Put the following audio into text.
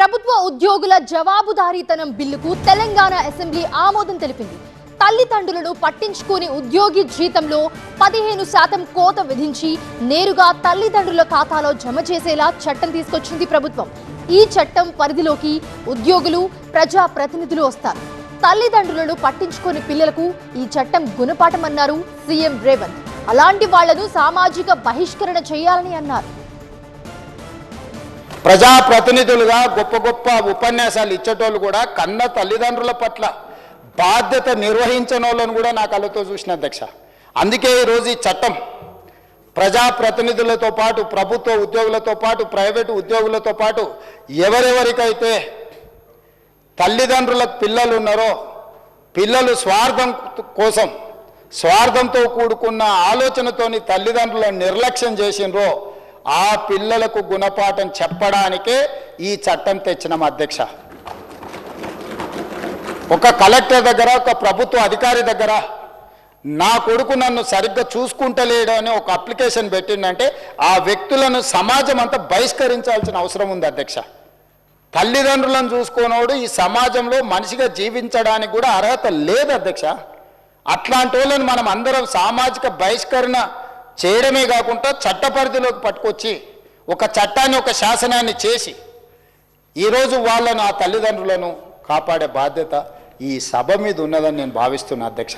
ప్రభుత్వ ఉద్యోగుల జవాబుదారీతనం బిల్లుకు తెలంగాణ అసెంబ్లీ ఆమోదం తెలిపింది. తల్లిదండ్రులను పట్టించుకుని ఉద్యోగి జీతంలో 15% కోత విధించి నేరుగా తల్లిదండ్రుల ఖాతాలో జమ చేసేలా చట్టం తీసుకొచ్చింది ప్రభుత్వం. ఈ చట్టం పరిధిలోకి ఉద్యోగులు, ప్రజా ప్రతినిధులు వస్తారు. తల్లిదండ్రులను పట్టించుకుని పిల్లలకు ఈ చట్టం గుణపాఠమన్నారు సీఎం రేవంత్. అలాంటి వాళ్లను సామాజిక బహిష్కరణ చేయాలని అన్నారు. ప్రజాప్రతినిధులుగా గొప్ప గొప్ప ఉపన్యాసాలు ఇచ్చేటోళ్ళు కూడా కన్న తల్లిదండ్రుల పట్ల బాధ్యత నిర్వహించని వాళ్ళను కూడా నా కళ్ళతో చూసిన అధ్యక్ష. అందుకే ఈరోజు ఈ చట్టం ప్రజాప్రతినిధులతో పాటు ప్రభుత్వ ఉద్యోగులతో పాటు ప్రైవేటు ఉద్యోగులతో పాటు ఎవరెవరికైతే తల్లిదండ్రులకు పిల్లలు ఉన్నారో, పిల్లలు స్వార్థం కోసం స్వార్థంతో కూడుకున్న ఆలోచనతోని తల్లిదండ్రులను నిర్లక్ష్యం చేసినరో ఆ పిల్లలకు గుణపాఠం చెప్పడానికే ఈ చట్టం తెచ్చినాం అధ్యక్ష. ఒక కలెక్టర్ దగ్గర, ఒక ప్రభుత్వ అధికారి దగ్గర నా కొడుకు నన్ను సరిగ్గా చూసుకుంటలేడు అని ఒక అప్లికేషన్ పెట్టిందంటే ఆ వ్యక్తులను సమాజం అంతా బహిష్కరించాల్సిన అవసరం ఉంది అధ్యక్ష. తల్లిదండ్రులను చూసుకోనోడు ఈ సమాజంలో మనిషిగా జీవించడానికి కూడా అర్హత లేదు అధ్యక్ష. అట్లాంటి వాళ్ళని మనం అందరం సామాజిక బహిష్కరణ చేయడమే కాకుండా చట్ట పరిధిలోకి పట్టుకొచ్చి ఒక చట్టాన్ని, ఒక శాసనాన్ని చేసి ఈరోజు వాళ్ళను, ఆ తల్లిదండ్రులను కాపాడే బాధ్యత ఈ సభ మీద ఉన్నదని నేను భావిస్తున్నా అధ్యక్ష.